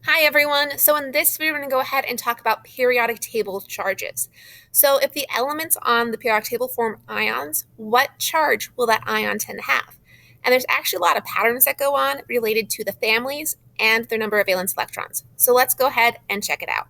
Hi everyone. So in this video, we're going to go ahead and talk about periodic table charges. So if the elements on the periodic table form ions, what charge will that ion tend to have? And there's actually a lot of patterns that go on related to the families and their number of valence electrons. So let's go ahead and check it out.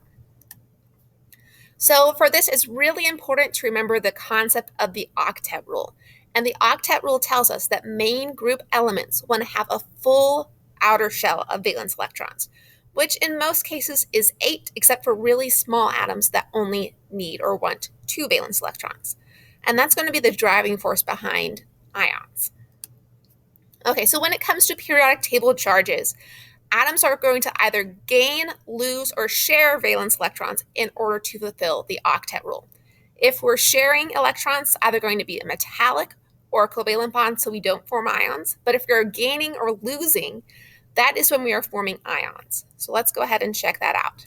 So for this, it's really important to remember the concept of the octet rule. And the octet rule tells us that main group elements want to have a full outer shell of valence electrons, which in most cases is 8, except for really small atoms that only need or want 2 valence electrons. And that's going to be the driving force behind ions. Okay, so when it comes to periodic table charges, atoms are going to either gain, lose, or share valence electrons in order to fulfill the octet rule. If we're sharing electrons, it's either going to be a metallic or a covalent bond, so we don't form ions. But if you're gaining or losing, that is when we are forming ions. So let's go ahead and check that out.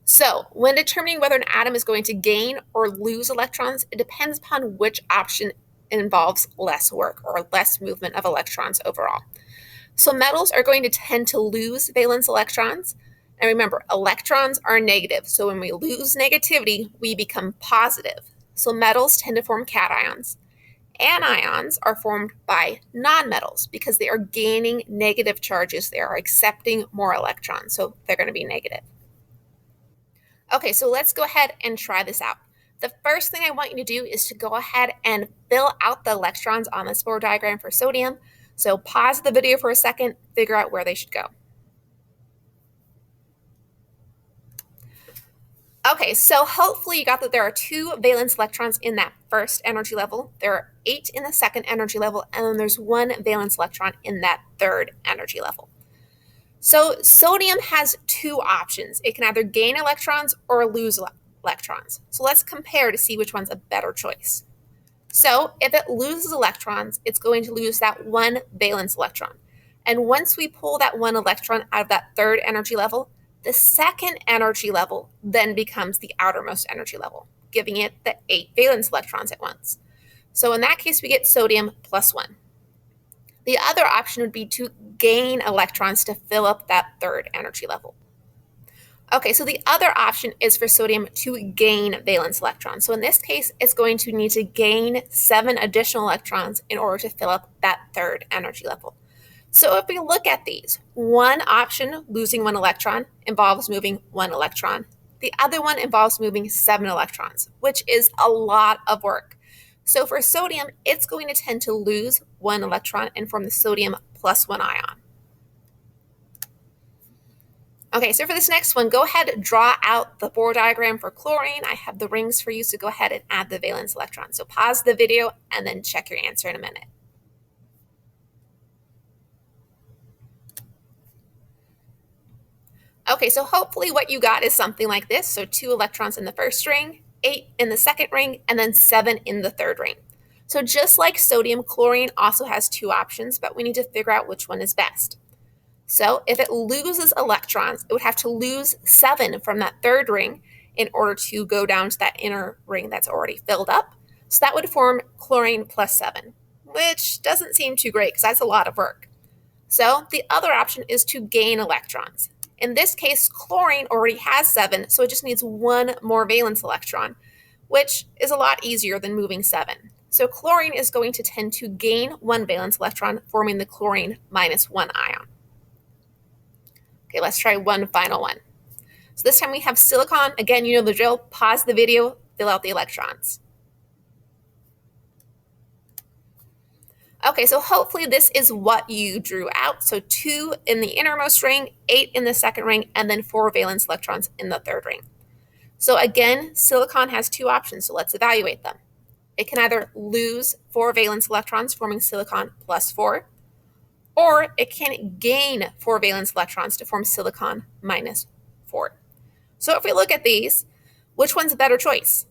So when determining whether an atom is going to gain or lose electrons, it depends upon which option involves less work or less movement of electrons overall. So metals are going to tend to lose valence electrons. And remember, electrons are negative. So when we lose negativity, we become positive. So metals tend to form cations. Anions are formed by nonmetals because they are gaining negative charges. They are accepting more electrons. So they're going to be negative. Okay, so let's go ahead and try this out. The first thing I want you to do is to go ahead and fill out the electrons on this board diagram for sodium. So pause the video for a second, figure out where they should go. Okay, so hopefully you got that there are 2 valence electrons in that first energy level. There are 8 in the second energy level, and then there's 1 valence electron in that third energy level. So sodium has 2 options. It can either gain electrons or lose electrons. So let's compare to see which one's a better choice. So if it loses electrons, it's going to lose that 1 valence electron. And once we pull that 1 electron out of that third energy level, the second energy level then becomes the outermost energy level, giving it the 8 valence electrons at once. So in that case, we get sodium plus 1. The other option would be to gain electrons to fill up that third energy level. Okay, so the other option is for sodium to gain valence electrons. So in this case, it's going to need to gain 7 additional electrons in order to fill up that third energy level. So if we look at these, one option, losing 1 electron, involves moving 1 electron. The other one involves moving 7 electrons, which is a lot of work. So for sodium, it's going to tend to lose 1 electron and form the sodium plus 1 ion. Okay, so for this next one, go ahead and draw out the Bohr diagram for chlorine. I have the rings for you, so go ahead and add the valence electron. So pause the video and then check your answer in a minute. Okay, so hopefully what you got is something like this. So 2 electrons in the first ring, 8 in the second ring, and then 7 in the third ring. So just like sodium, chlorine also has 2 options, but we need to figure out which one is best. So if it loses electrons, it would have to lose 7 from that third ring in order to go down to that inner ring that's already filled up. So that would form chlorine plus 7, which doesn't seem too great because that's a lot of work. So the other option is to gain electrons. In this case, chlorine already has 7, so it just needs 1 more valence electron, which is a lot easier than moving 7. So chlorine is going to tend to gain 1 valence electron, forming the chlorine minus 1 ion. Okay, let's try one final one. So this time we have silicon. Again, you know the drill. Pause the video, fill out the electrons. Okay, so hopefully this is what you drew out. So 2 in the innermost ring, 8 in the second ring, and then 4 valence electrons in the third ring. So again, silicon has 2 options, so let's evaluate them. It can either lose 4 valence electrons, forming silicon plus 4, or it can gain 4 valence electrons to form silicon minus 4. So if we look at these, which one's a better choice?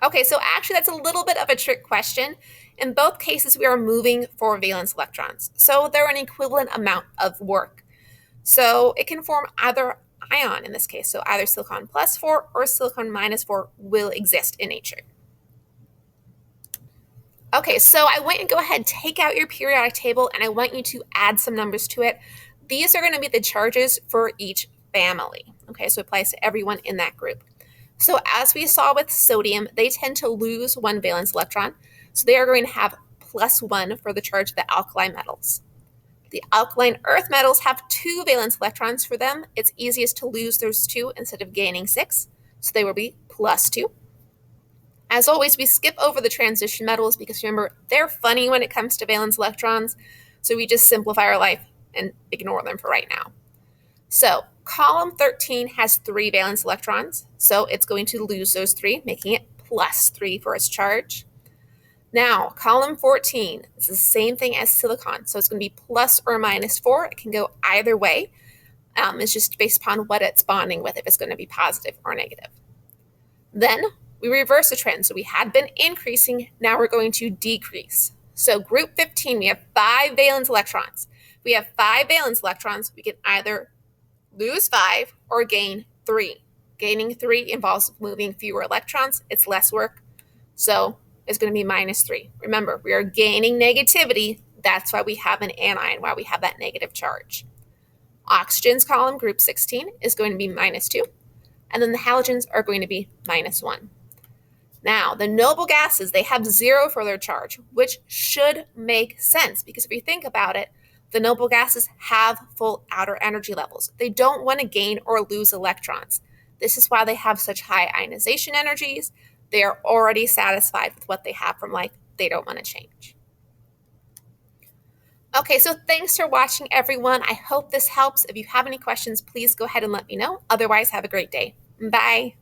Okay, so actually that's a little bit of a trick question. In both cases, we are moving 4 valence electrons. So they're an equivalent amount of work. So it can form either ion in this case. So either silicon plus 4 or silicon minus 4 will exist in nature. Okay, so I want you to go ahead and take out your periodic table and I want you to add some numbers to it. These are going to be the charges for each family. Okay, so it applies to everyone in that group. So as we saw with sodium, they tend to lose one valence electron. So they are going to have +1 for the charge of the alkali metals. The alkaline earth metals have 2 valence electrons. For them, it's easiest to lose those 2 instead of gaining 6. So they will be +2. As always, we skip over the transition metals because remember, they're funny when it comes to valence electrons. So we just simplify our life and ignore them for right now. So column 13 has 3 valence electrons. So it's going to lose those 3, making it +3 for its charge. Now, column 14 is the same thing as silicon. So it's going to be plus or -4. It can go either way. It's just based upon what it's bonding with, if it's going to be positive or negative. Then we reverse the trend. So we had been increasing. Now we're going to decrease. So group 15, we have 5 valence electrons. If we have 5 valence electrons, we can either lose 5 or gain 3. Gaining 3 involves moving fewer electrons. It's less work. So it's going to be -3. Remember, we are gaining negativity. That's why we have an anion, why we have that negative charge. Oxygen's column, group 16, is going to be -2. And then the halogens are going to be -1. Now, the noble gases, they have 0 for their charge, which should make sense because if you think about it, the noble gases have full outer energy levels. They don't want to gain or lose electrons. This is why they have such high ionization energies. They are already satisfied with what they have from life. They don't want to change. Okay, so thanks for watching, everyone. I hope this helps. If you have any questions, please go ahead and let me know. Otherwise, have a great day. Bye.